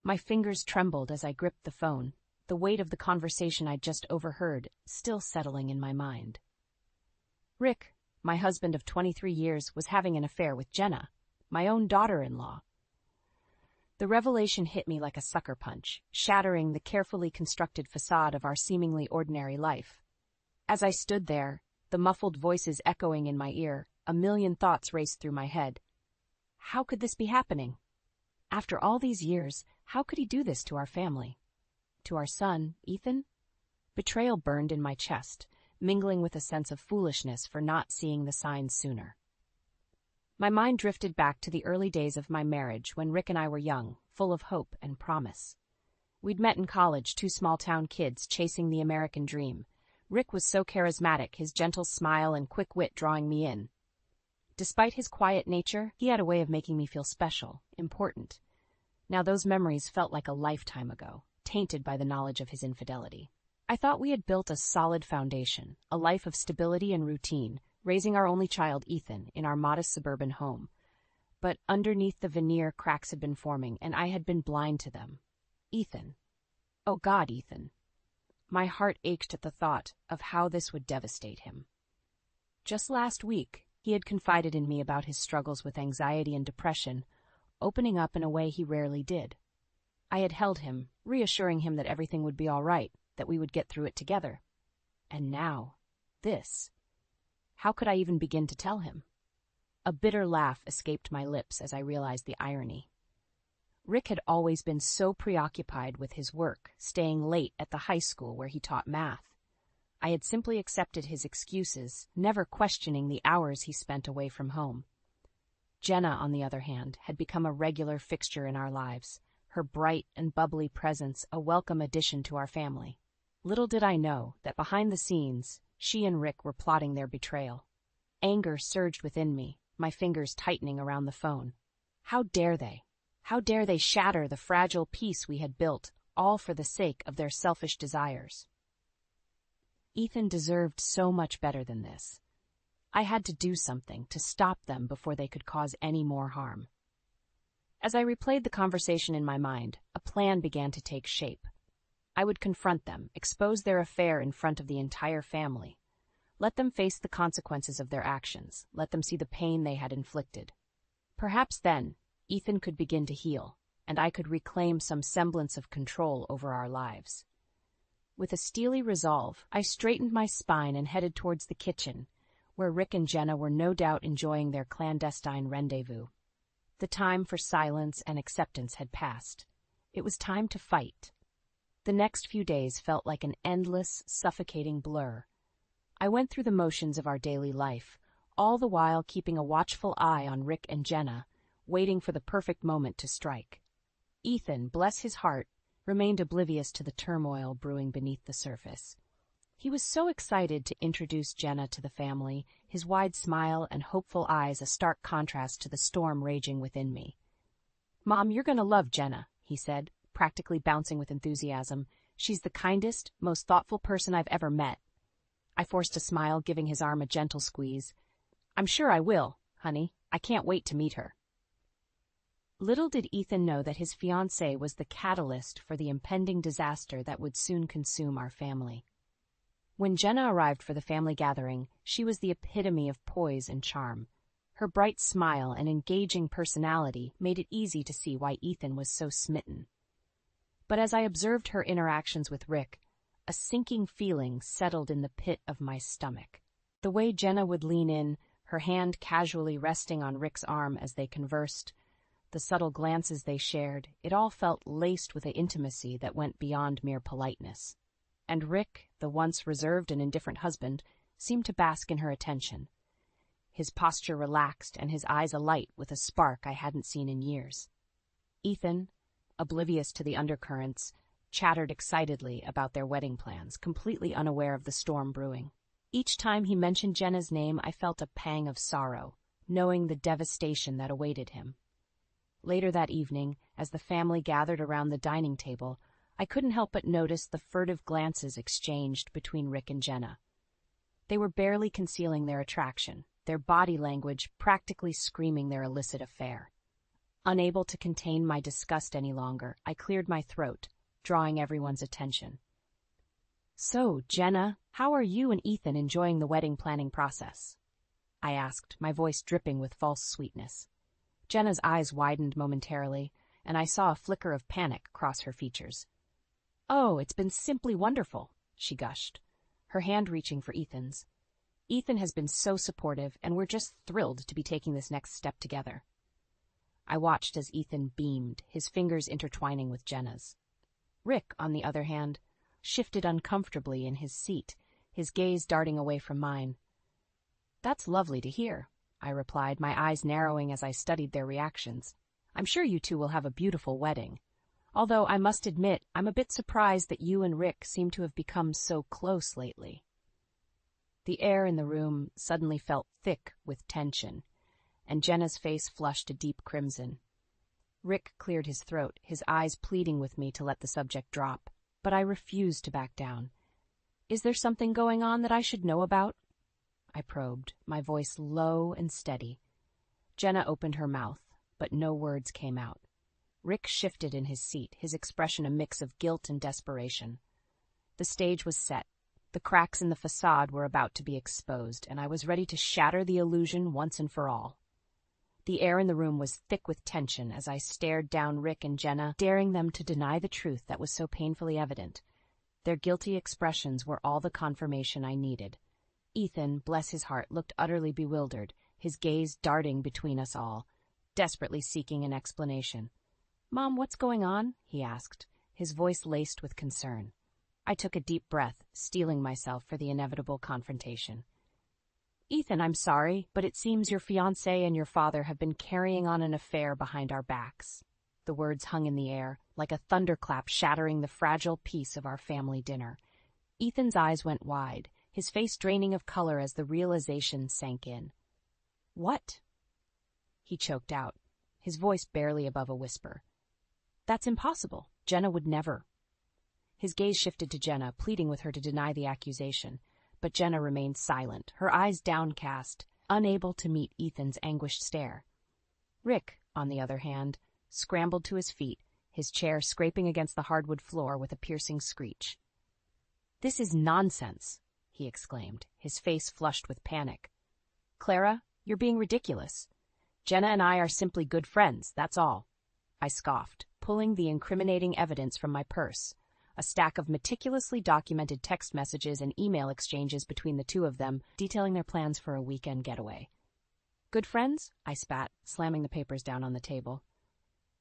My fingers trembled as I gripped the phone, the weight of the conversation I'd just overheard still settling in my mind. Rick, my husband of 23 years, was having an affair with Jenna, my own daughter-in-law. The revelation hit me like a sucker punch, shattering the carefully constructed facade of our seemingly ordinary life. As I stood there, the muffled voices echoing in my ear, a million thoughts raced through my head. How could this be happening? After all these years, how could he do this to our family? To our son, Ethan? Betrayal burned in my chest, mingling with a sense of foolishness for not seeing the signs sooner. My mind drifted back to the early days of my marriage when Rick and I were young, full of hope and promise. We'd met in college, two small-town kids chasing the American dream. Rick was so charismatic, his gentle smile and quick wit drawing me in. Despite his quiet nature, he had a way of making me feel special, important. Now those memories felt like a lifetime ago, tainted by the knowledge of his infidelity. I thought we had built a solid foundation, a life of stability and routine, raising our only child, Ethan, in our modest suburban home. But underneath the veneer, cracks had been forming, and I had been blind to them. Ethan. Oh God, Ethan. My heart ached at the thought of how this would devastate him. Just last week, he had confided in me about his struggles with anxiety and depression, opening up in a way he rarely did. I had held him, reassuring him that everything would be all right, that we would get through it together. And now, this. How could I even begin to tell him? A bitter laugh escaped my lips as I realized the irony. Rick had always been so preoccupied with his work, staying late at the high school where he taught math. I had simply accepted his excuses, never questioning the hours he spent away from home. Jenna, on the other hand, had become a regular fixture in our lives, her bright and bubbly presence a welcome addition to our family. Little did I know that behind the scenes, she and Rick were plotting their betrayal. Anger surged within me, my fingers tightening around the phone. How dare they? How dare they shatter the fragile peace we had built, all for the sake of their selfish desires? Ethan deserved so much better than this. I had to do something to stop them before they could cause any more harm. As I replayed the conversation in my mind, a plan began to take shape. I would confront them, expose their affair in front of the entire family. Let them face the consequences of their actions, let them see the pain they had inflicted. Perhaps then, Ethan could begin to heal, and I could reclaim some semblance of control over our lives. With a steely resolve, I straightened my spine and headed towards the kitchen, where Rick and Jenna were no doubt enjoying their clandestine rendezvous. The time for silence and acceptance had passed. It was time to fight. The next few days felt like an endless, suffocating blur. I went through the motions of our daily life, all the while keeping a watchful eye on Rick and Jenna, waiting for the perfect moment to strike. Ethan, bless his heart, remained oblivious to the turmoil brewing beneath the surface. He was so excited to introduce Jenna to the family, his wide smile and hopeful eyes a stark contrast to the storm raging within me. "Mom, you're going to love Jenna," he said, practically bouncing with enthusiasm. "She's the kindest, most thoughtful person I've ever met." I forced a smile, giving his arm a gentle squeeze. "I'm sure I will, honey. I can't wait to meet her." Little did Ethan know that his fiancée was the catalyst for the impending disaster that would soon consume our family. When Jenna arrived for the family gathering, she was the epitome of poise and charm. Her bright smile and engaging personality made it easy to see why Ethan was so smitten. But as I observed her interactions with Rick, a sinking feeling settled in the pit of my stomach. The way Jenna would lean in, her hand casually resting on Rick's arm as they conversed, the subtle glances they shared, it all felt laced with an intimacy that went beyond mere politeness. And Rick, the once reserved and indifferent husband, seemed to bask in her attention. His posture relaxed and his eyes alight with a spark I hadn't seen in years. Ethan, oblivious to the undercurrents, chattered excitedly about their wedding plans, completely unaware of the storm brewing. Each time he mentioned Jenna's name, I felt a pang of sorrow, knowing the devastation that awaited him. Later that evening, as the family gathered around the dining table, I couldn't help but notice the furtive glances exchanged between Rick and Jenna. They were barely concealing their attraction, their body language practically screaming their illicit affair. Unable to contain my disgust any longer, I cleared my throat, drawing everyone's attention. "So, Jenna, how are you and Ethan enjoying the wedding planning process?" I asked, my voice dripping with false sweetness. Jenna's eyes widened momentarily, and I saw a flicker of panic cross her features. "Oh, it's been simply wonderful," she gushed, her hand reaching for Ethan's. "Ethan has been so supportive, and we're just thrilled to be taking this next step together." I watched as Ethan beamed, his fingers intertwining with Jenna's. Rick, on the other hand, shifted uncomfortably in his seat, his gaze darting away from mine. "That's lovely to hear," I replied, my eyes narrowing as I studied their reactions. "I'm sure you two will have a beautiful wedding. Although I must admit, I'm a bit surprised that you and Rick seem to have become so close lately." The air in the room suddenly felt thick with tension, and Jenna's face flushed a deep crimson. Rick cleared his throat, his eyes pleading with me to let the subject drop, but I refused to back down. "Is there something going on that I should know about?" I probed, my voice low and steady. Jenna opened her mouth, but no words came out. Rick shifted in his seat, his expression a mix of guilt and desperation. The stage was set. The cracks in the facade were about to be exposed, and I was ready to shatter the illusion once and for all. The air in the room was thick with tension as I stared down Rick and Jenna, daring them to deny the truth that was so painfully evident. Their guilty expressions were all the confirmation I needed. Ethan, bless his heart, looked utterly bewildered, his gaze darting between us all, desperately seeking an explanation. "Mom, what's going on?" he asked, his voice laced with concern. I took a deep breath, steeling myself for the inevitable confrontation. "Ethan, I'm sorry, but it seems your fiancée and your father have been carrying on an affair behind our backs." The words hung in the air, like a thunderclap shattering the fragile peace of our family dinner. Ethan's eyes went wide, his face draining of color as the realization sank in. "What?" he choked out, his voice barely above a whisper. "That's impossible. Jenna would never." His gaze shifted to Jenna, pleading with her to deny the accusation, but Jenna remained silent, her eyes downcast, unable to meet Ethan's anguished stare. Rick, on the other hand, scrambled to his feet, his chair scraping against the hardwood floor with a piercing screech. "This is nonsense," he exclaimed, his face flushed with panic. "Clara, you're being ridiculous. Jenna and I are simply good friends, that's all," I scoffed, pulling the incriminating evidence from my purse, a stack of meticulously documented text messages and email exchanges between the two of them, detailing their plans for a weekend getaway. "Good friends?" I spat, slamming the papers down on the table.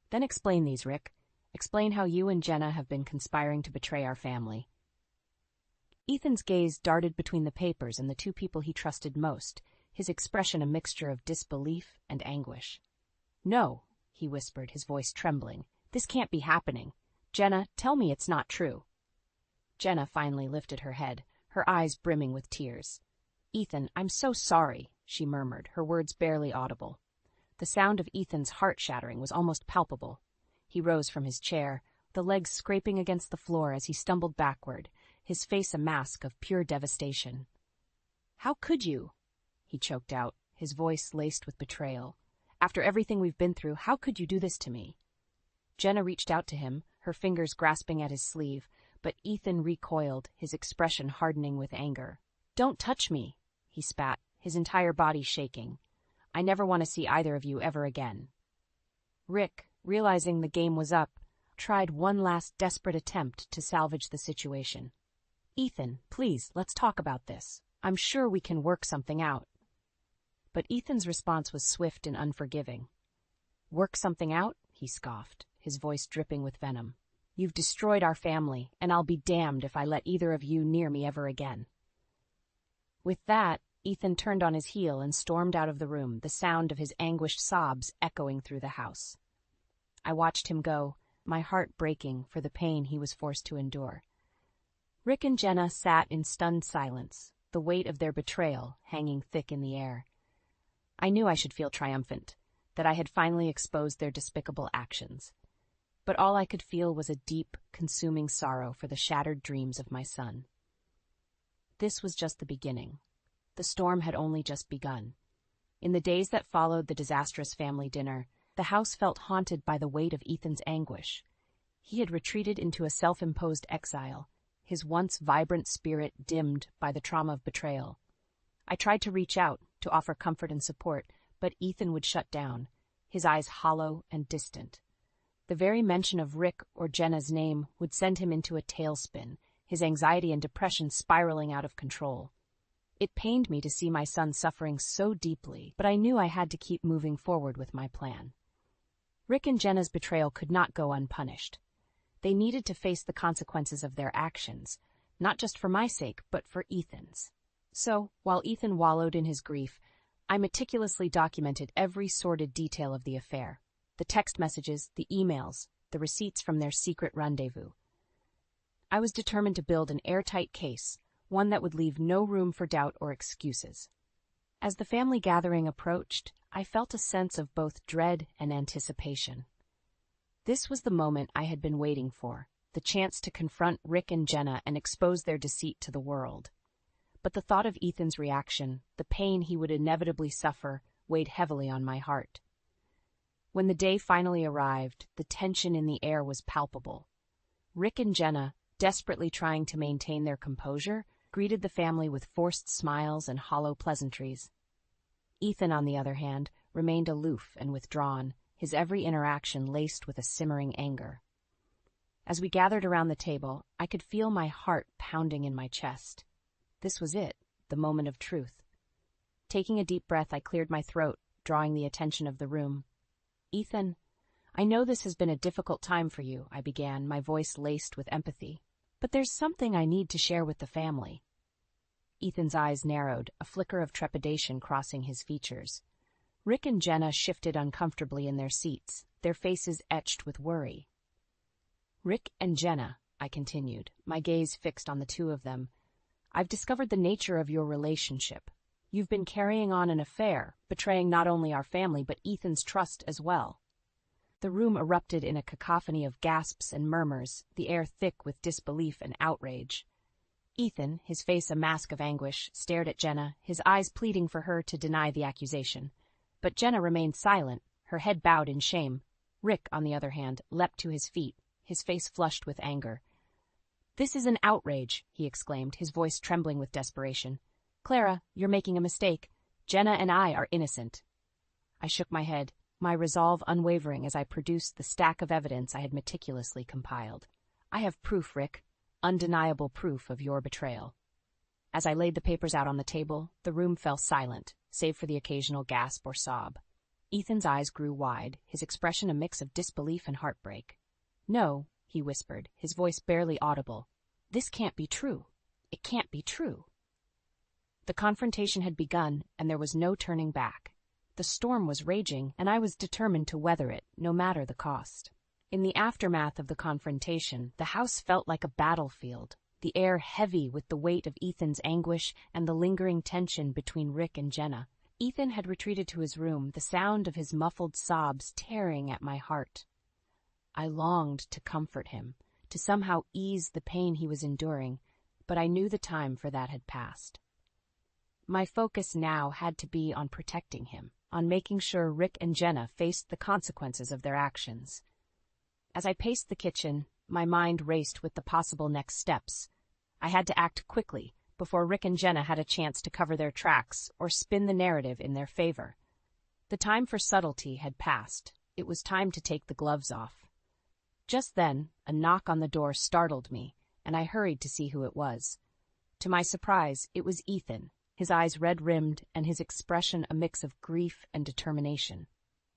"Then explain these, Rick. Explain how you and Jenna have been conspiring to betray our family." Ethan's gaze darted between the papers and the two people he trusted most, his expression a mixture of disbelief and anguish. "No," he whispered, his voice trembling. "This can't be happening. Jenna, tell me it's not true." Jenna finally lifted her head, her eyes brimming with tears. "Ethan, I'm so sorry," she murmured, her words barely audible. The sound of Ethan's heart shattering was almost palpable. He rose from his chair, the legs scraping against the floor as he stumbled backward, his face a mask of pure devastation. "How could you?" he choked out, his voice laced with betrayal. "After everything we've been through, how could you do this to me?" Jenna reached out to him, her fingers grasping at his sleeve, but Ethan recoiled, his expression hardening with anger. "Don't touch me," he spat, his entire body shaking. "I never want to see either of you ever again." Rick, realizing the game was up, tried one last desperate attempt to salvage the situation. "Ethan, please, let's talk about this. I'm sure we can work something out." But Ethan's response was swift and unforgiving. "Work something out?" he scoffed, his voice dripping with venom. "You've destroyed our family, and I'll be damned if I let either of you near me ever again." With that, Ethan turned on his heel and stormed out of the room, the sound of his anguished sobs echoing through the house. I watched him go, my heart breaking for the pain he was forced to endure. Rick and Jenna sat in stunned silence, the weight of their betrayal hanging thick in the air. I knew I should feel triumphant, that I had finally exposed their despicable actions. But all I could feel was a deep, consuming sorrow for the shattered dreams of my son. This was just the beginning. The storm had only just begun. In the days that followed the disastrous family dinner, The house felt haunted by the weight of Ethan's anguish. He had retreated into a self-imposed exile, his once vibrant spirit dimmed by the trauma of betrayal. I tried to reach out, to offer comfort and support, but Ethan would shut down, his eyes hollow and distant. The very mention of Rick or Jenna's name would send him into a tailspin, his anxiety and depression spiraling out of control. It pained me to see my son suffering so deeply, but I knew I had to keep moving forward with my plan. Rick and Jenna's betrayal could not go unpunished. They needed to face the consequences of their actions, not just for my sake, but for Ethan's. So, while Ethan wallowed in his grief, I meticulously documented every sordid detail of the affair. The text messages, the emails, the receipts from their secret rendezvous. I was determined to build an airtight case, one that would leave no room for doubt or excuses. As the family gathering approached, I felt a sense of both dread and anticipation. This was the moment I had been waiting for, the chance to confront Rick and Jenna and expose their deceit to the world. But the thought of Ethan's reaction, the pain he would inevitably suffer, weighed heavily on my heart. When the day finally arrived, the tension in the air was palpable. Rick and Jenna, desperately trying to maintain their composure, greeted the family with forced smiles and hollow pleasantries. Ethan, on the other hand, remained aloof and withdrawn, his every interaction laced with a simmering anger. As we gathered around the table, I could feel my heart pounding in my chest. This was it, the moment of truth. Taking a deep breath, I cleared my throat, drawing the attention of the room. "Ethan, I know this has been a difficult time for you," I began, my voice laced with empathy. "But there's something I need to share with the family." Ethan's eyes narrowed, a flicker of trepidation crossing his features. Rick and Jenna shifted uncomfortably in their seats, their faces etched with worry. "Rick and Jenna," I continued, my gaze fixed on the two of them, "I've discovered the nature of your relationship. You've been carrying on an affair, betraying not only our family but Ethan's trust as well." The room erupted in a cacophony of gasps and murmurs, the air thick with disbelief and outrage. Ethan, his face a mask of anguish, stared at Jenna, his eyes pleading for her to deny the accusation. But Jenna remained silent, her head bowed in shame. Rick, on the other hand, leapt to his feet, his face flushed with anger. "This is an outrage," he exclaimed, his voice trembling with desperation. "Clara, you're making a mistake. Jenna and I are innocent." I shook my head, my resolve unwavering as I produced the stack of evidence I had meticulously compiled. "I have proof, Rick, undeniable proof of your betrayal." As I laid the papers out on the table, the room fell silent, save for the occasional gasp or sob. Ethan's eyes grew wide, his expression a mix of disbelief and heartbreak. "No," he whispered, his voice barely audible. "This can't be true. It can't be true." The confrontation had begun, and there was no turning back. The storm was raging, and I was determined to weather it, no matter the cost. In the aftermath of the confrontation, the house felt like a battlefield, the air heavy with the weight of Ethan's anguish and the lingering tension between Rick and Jenna. Ethan had retreated to his room, the sound of his muffled sobs tearing at my heart. I longed to comfort him, to somehow ease the pain he was enduring, but I knew the time for that had passed. My focus now had to be on protecting him, on making sure Rick and Jenna faced the consequences of their actions. As I paced the kitchen, my mind raced with the possible next steps. I had to act quickly, before Rick and Jenna had a chance to cover their tracks or spin the narrative in their favor. The time for subtlety had passed. It was time to take the gloves off. Just then, a knock on the door startled me, and I hurried to see who it was. To my surprise, it was Ethan, his eyes red-rimmed and his expression a mix of grief and determination.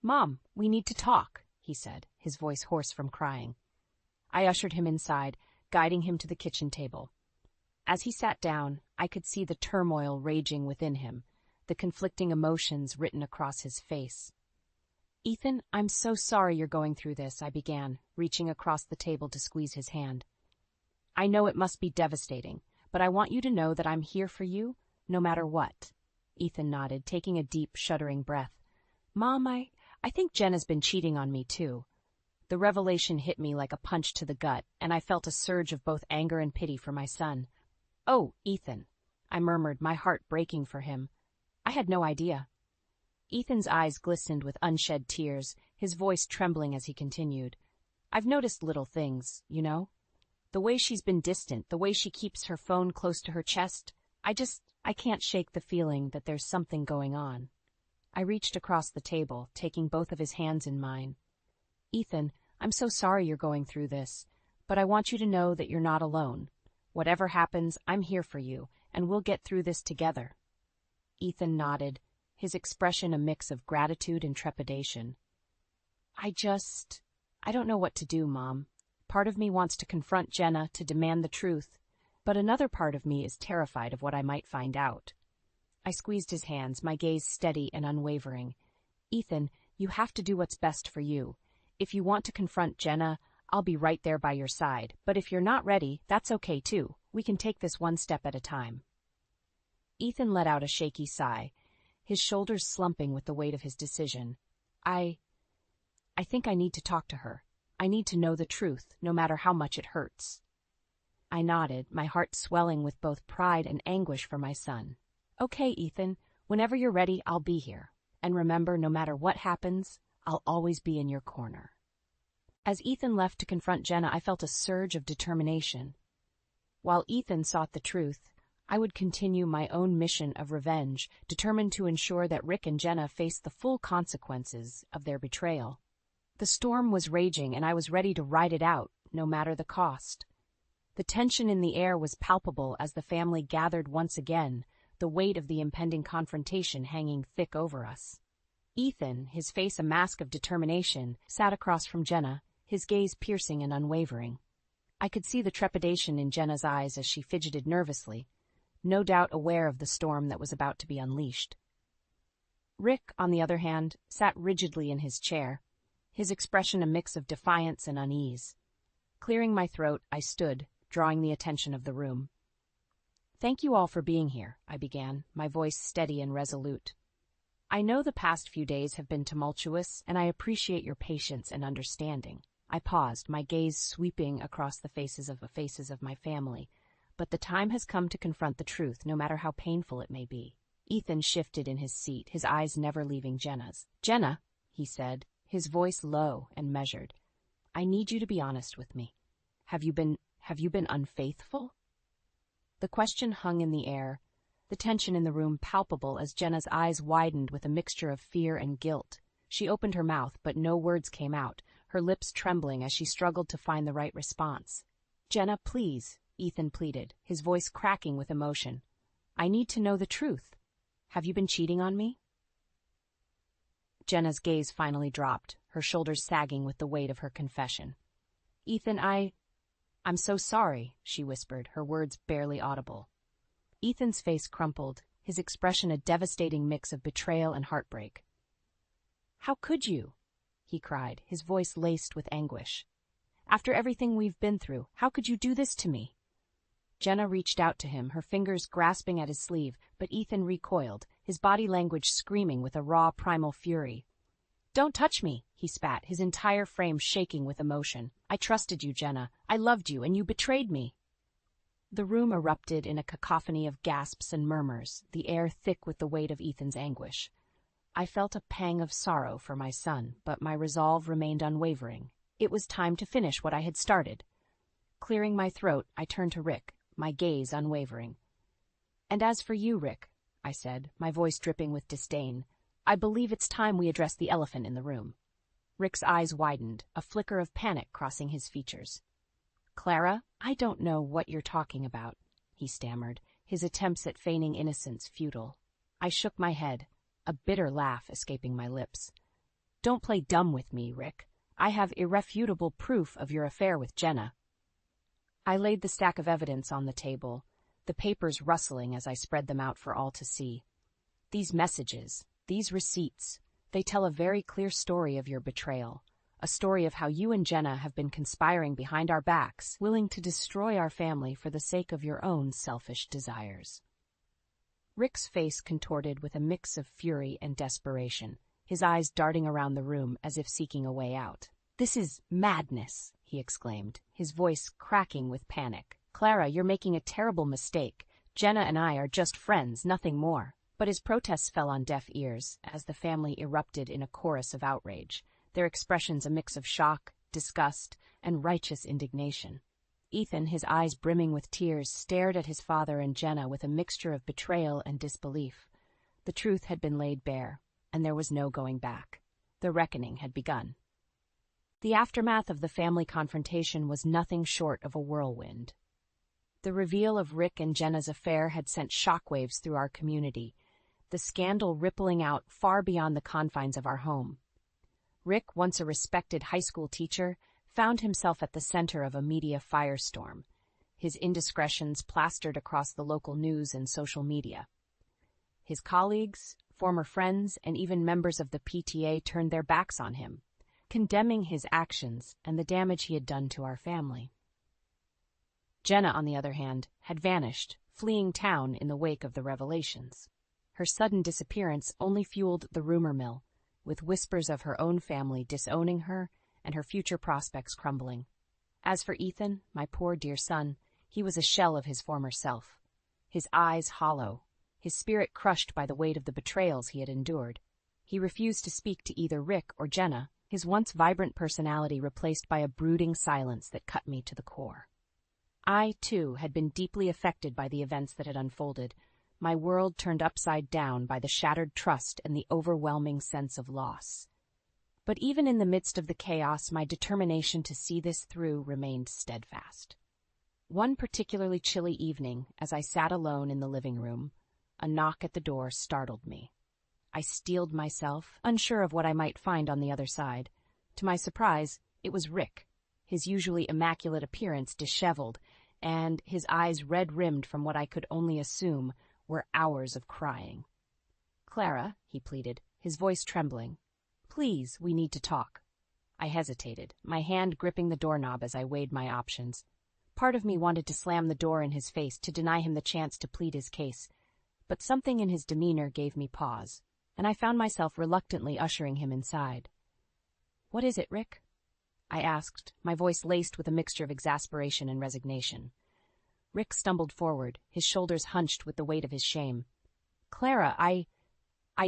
"Mom, we need to talk," he said, his voice hoarse from crying. I ushered him inside, guiding him to the kitchen table. As he sat down, I could see the turmoil raging within him, the conflicting emotions written across his face. "Ethan, I'm so sorry you're going through this," I began, reaching across the table to squeeze his hand. "I know it must be devastating, but I want you to know that I'm here for you, no matter what." Ethan nodded, taking a deep, shuddering breath. "Mom, I think Jenna's been cheating on me, too." The revelation hit me like a punch to the gut, and I felt a surge of both anger and pity for my son. "Oh, Ethan," I murmured, my heart breaking for him. "I had no idea." Ethan's eyes glistened with unshed tears, his voice trembling as he continued. I've noticed little things, you know? The way she's been distant, the way she keeps her phone close to her chest. I can't shake the feeling that there's something going on. I reached across the table, taking both of his hands in mine. Ethan, I'm so sorry you're going through this, but I want you to know that you're not alone. Whatever happens, I'm here for you, and we'll get through this together. Ethan nodded, his expression a mix of gratitude and trepidation. I don't know what to do, Mom. Part of me wants to confront Jenna, to demand the truth, but another part of me is terrified of what I might find out. I squeezed his hands, my gaze steady and unwavering. Ethan, you have to do what's best for you. If you want to confront Jenna, I'll be right there by your side, but if you're not ready, that's okay too. We can take this one step at a time. Ethan let out a shaky sigh, his shoulders slumping with the weight of his decision. I think I need to talk to her. I need to know the truth, no matter how much it hurts. I nodded, my heart swelling with both pride and anguish for my son. Okay, Ethan, whenever you're ready, I'll be here. And remember, no matter what happens, I'll always be in your corner. As Ethan left to confront Jenna, I felt a surge of determination. While Ethan sought the truth, I would continue my own mission of revenge, determined to ensure that Rick and Jenna faced the full consequences of their betrayal. The storm was raging, and I was ready to ride it out, no matter the cost. The tension in the air was palpable as the family gathered once again, the weight of the impending confrontation hanging thick over us. Ethan, his face a mask of determination, sat across from Jenna, his gaze piercing and unwavering. I could see the trepidation in Jenna's eyes as she fidgeted nervously, no doubt aware of the storm that was about to be unleashed. Rick, on the other hand, sat rigidly in his chair, his expression a mix of defiance and unease. Clearing my throat, I stood, drawing the attention of the room. Thank you all for being here, I began, my voice steady and resolute. I know the past few days have been tumultuous, and I appreciate your patience and understanding. I paused, my gaze sweeping across the faces of my family, but the time has come to confront the truth, no matter how painful it may be. Ethan shifted in his seat, his eyes never leaving Jenna's. Jenna, he said, his voice low and measured, I need you to be honest with me. Have you been unfaithful? The question hung in the air, the tension in the room palpable as Jenna's eyes widened with a mixture of fear and guilt. She opened her mouth, but no words came out, her lips trembling as she struggled to find the right response. Jenna, please, Ethan pleaded, his voice cracking with emotion. I need to know the truth. Have you been cheating on me? Jenna's gaze finally dropped, her shoulders sagging with the weight of her confession. Ethan, I'm so sorry, she whispered, her words barely audible. Ethan's face crumpled, his expression a devastating mix of betrayal and heartbreak. How could you? He cried, his voice laced with anguish. After everything we've been through, how could you do this to me? Jenna reached out to him, her fingers grasping at his sleeve, but Ethan recoiled, his body language screaming with a raw primal fury. Don't touch me, he spat, his entire frame shaking with emotion. I trusted you, Jenna. I loved you, and you betrayed me. The room erupted in a cacophony of gasps and murmurs, the air thick with the weight of Ethan's anguish. I felt a pang of sorrow for my son, but my resolve remained unwavering. It was time to finish what I had started. Clearing my throat, I turned to Rick, my gaze unwavering. And as for you, Rick, I said, my voice dripping with disdain, I believe it's time we address the elephant in the room. Rick's eyes widened, a flicker of panic crossing his features. Clara, I don't know what you're talking about, he stammered, his attempts at feigning innocence futile. I shook my head, a bitter laugh escaping my lips. Don't play dumb with me, Rick. I have irrefutable proof of your affair with Jenna. I laid the stack of evidence on the table, the papers rustling as I spread them out for all to see. These messages, these receipts, they tell a very clear story of your betrayal, a story of how you and Jenna have been conspiring behind our backs, willing to destroy our family for the sake of your own selfish desires. Rick's face contorted with a mix of fury and desperation, his eyes darting around the room as if seeking a way out. This is madness, he exclaimed, his voice cracking with panic. Clara, you're making a terrible mistake. Jenna and I are just friends, nothing more. But his protests fell on deaf ears as the family erupted in a chorus of outrage, their expressions a mix of shock, disgust, and righteous indignation. Ethan, his eyes brimming with tears, stared at his father and Jenna with a mixture of betrayal and disbelief. The truth had been laid bare, and there was no going back. The reckoning had begun. The aftermath of the family confrontation was nothing short of a whirlwind. The reveal of Rick and Jenna's affair had sent shockwaves through our community, the scandal rippling out far beyond the confines of our home. Rick, once a respected high school teacher, found himself at the center of a media firestorm, his indiscretions plastered across the local news and social media. His colleagues, former friends, and even members of the PTA turned their backs on him, condemning his actions and the damage he had done to our family. Jenna, on the other hand, had vanished, fleeing town in the wake of the revelations. Her sudden disappearance only fueled the rumor mill, with whispers of her own family disowning her and her future prospects crumbling. As for Ethan, my poor dear son, he was a shell of his former self, his eyes hollow, his spirit crushed by the weight of the betrayals he had endured. He refused to speak to either Rick or Jenna, his once vibrant personality replaced by a brooding silence that cut me to the core. I, too, had been deeply affected by the events that had unfolded, my world turned upside down by the shattered trust and the overwhelming sense of loss. But even in the midst of the chaos, my determination to see this through remained steadfast. One particularly chilly evening, as I sat alone in the living room, a knock at the door startled me. I steeled myself, unsure of what I might find on the other side. To my surprise, it was Rick, his usually immaculate appearance disheveled, and his eyes red-rimmed from what I could only assume were hours of crying. "Clara," he pleaded, his voice trembling, "please, we need to talk." I hesitated, my hand gripping the doorknob as I weighed my options. Part of me wanted to slam the door in his face to deny him the chance to plead his case, but something in his demeanor gave me pause, and I found myself reluctantly ushering him inside. "What is it, Rick?" I asked, my voice laced with a mixture of exasperation and resignation. Rick stumbled forward, his shoulders hunched with the weight of his shame. "Clara, I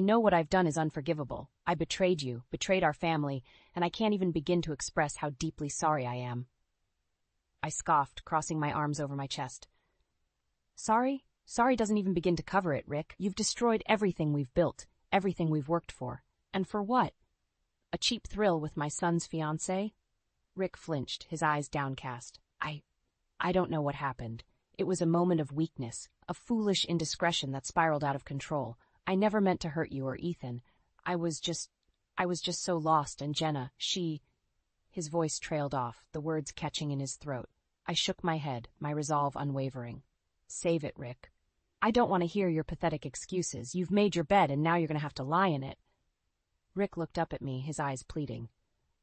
know what I've done is unforgivable. I betrayed you, betrayed our family, and I can't even begin to express how deeply sorry I am." I scoffed, crossing my arms over my chest. "Sorry? Sorry doesn't even begin to cover it, Rick. You've destroyed everything we've built, everything we've worked for. And for what? A cheap thrill with my son's fiancée?" Rick flinched, his eyes downcast. I don't know what happened. It was a moment of weakness, a foolish indiscretion that spiraled out of control. I never meant to hurt you or Ethan. I was just so lost, and Jenna, His voice trailed off, the words catching in his throat. I shook my head, my resolve unwavering. "Save it, Rick. I don't want to hear your pathetic excuses. You've made your bed, and now you're going to have to lie in it." Rick looked up at me, his eyes pleading.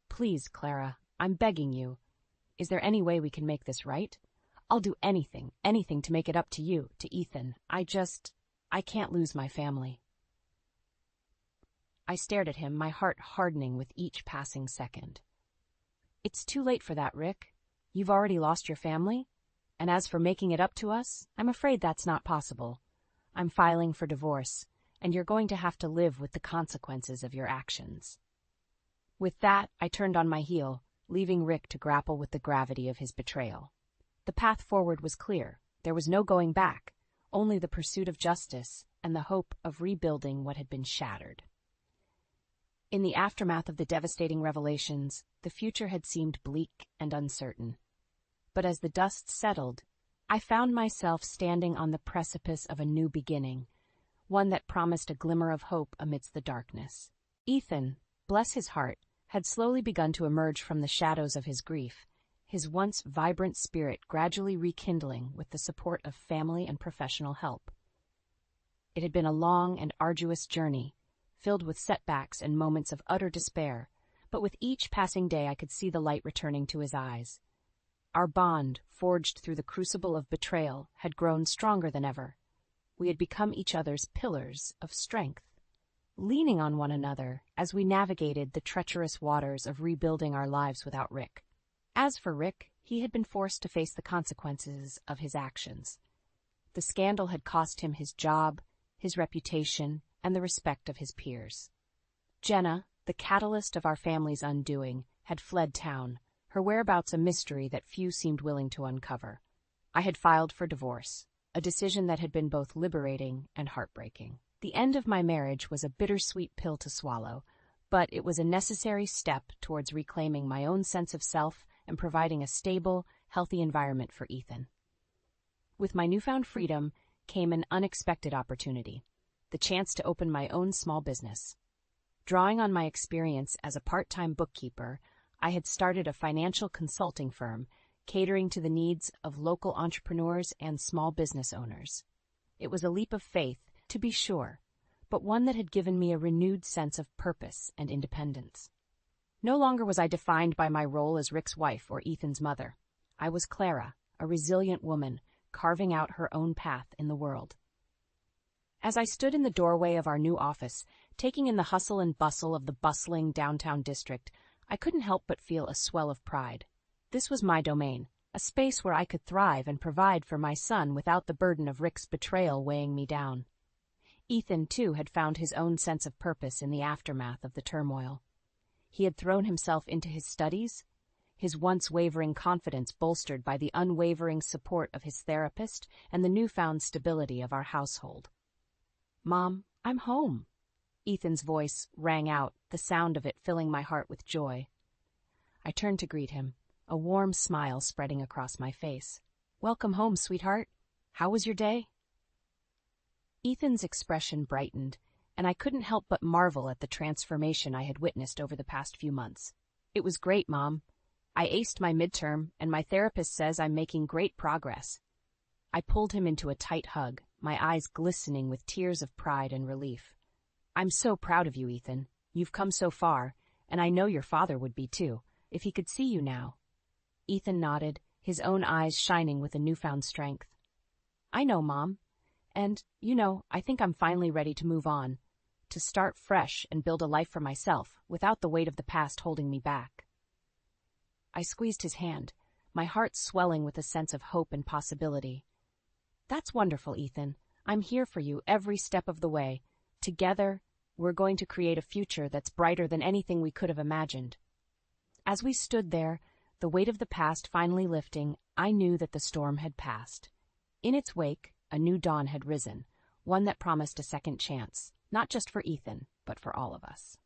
"Please, Clara, I'm begging you. Is there any way we can make this right? I'll do anything to make it up to you, to Ethan. I can't lose my family." I stared at him, my heart hardening with each passing second. "It's too late for that, Rick. You've already lost your family? And as for making it up to us, I'm afraid that's not possible. I'm filing for divorce, and you're going to have to live with the consequences of your actions." With that, I turned on my heel, leaving Rick to grapple with the gravity of his betrayal. The path forward was clear. There was no going back, only the pursuit of justice and the hope of rebuilding what had been shattered. In the aftermath of the devastating revelations, the future had seemed bleak and uncertain. But as the dust settled, I found myself standing on the precipice of a new beginning, one that promised a glimmer of hope amidst the darkness. Ethan, bless his heart, had slowly begun to emerge from the shadows of his grief, his once vibrant spirit gradually rekindling with the support of family and professional help. It had been a long and arduous journey, filled with setbacks and moments of utter despair, but with each passing day I could see the light returning to his eyes. Our bond, forged through the crucible of betrayal, had grown stronger than ever. We had become each other's pillars of strength, leaning on one another as we navigated the treacherous waters of rebuilding our lives without Rick. As for Rick, he had been forced to face the consequences of his actions. The scandal had cost him his job, his reputation, and the respect of his peers. Jenna, the catalyst of our family's undoing, had fled town, her whereabouts a mystery that few seemed willing to uncover. I had filed for divorce, a decision that had been both liberating and heartbreaking. The end of my marriage was a bittersweet pill to swallow, but it was a necessary step towards reclaiming my own sense of self and providing a stable, healthy environment for Ethan. With my newfound freedom came an unexpected opportunity, the chance to open my own small business. Drawing on my experience as a part-time bookkeeper, I had started a financial consulting firm catering to the needs of local entrepreneurs and small business owners. It was a leap of faith, to be sure, but one that had given me a renewed sense of purpose and independence. No longer was I defined by my role as Rick's wife or Ethan's mother. I was Clara, a resilient woman, carving out her own path in the world. As I stood in the doorway of our new office, taking in the hustle and bustle of the bustling downtown district, I couldn't help but feel a swell of pride. This was my domain, a space where I could thrive and provide for my son without the burden of Rick's betrayal weighing me down. Ethan, too, had found his own sense of purpose in the aftermath of the turmoil. He had thrown himself into his studies, his once wavering confidence bolstered by the unwavering support of his therapist and the newfound stability of our household. "Mom, I'm home." Ethan's voice rang out, the sound of it filling my heart with joy. I turned to greet him, a warm smile spreading across my face. "Welcome home, sweetheart. How was your day?" Ethan's expression brightened, and I couldn't help but marvel at the transformation I had witnessed over the past few months. "It was great, Mom. I aced my midterm, and my therapist says I'm making great progress." I pulled him into a tight hug, my eyes glistening with tears of pride and relief. "I'm so proud of you, Ethan. You've come so far, and I know your father would be too, if he could see you now." Ethan nodded, his own eyes shining with a newfound strength. "I know, Mom. And, I think I'm finally ready to move on, to start fresh and build a life for myself without the weight of the past holding me back." I squeezed his hand, my heart swelling with a sense of hope and possibility. "That's wonderful, Ethan. I'm here for you every step of the way. Together, we're going to create a future that's brighter than anything we could have imagined." As we stood there, the weight of the past finally lifting, I knew that the storm had passed. In its wake, a new dawn had risen, one that promised a second chance, not just for Ethan, but for all of us.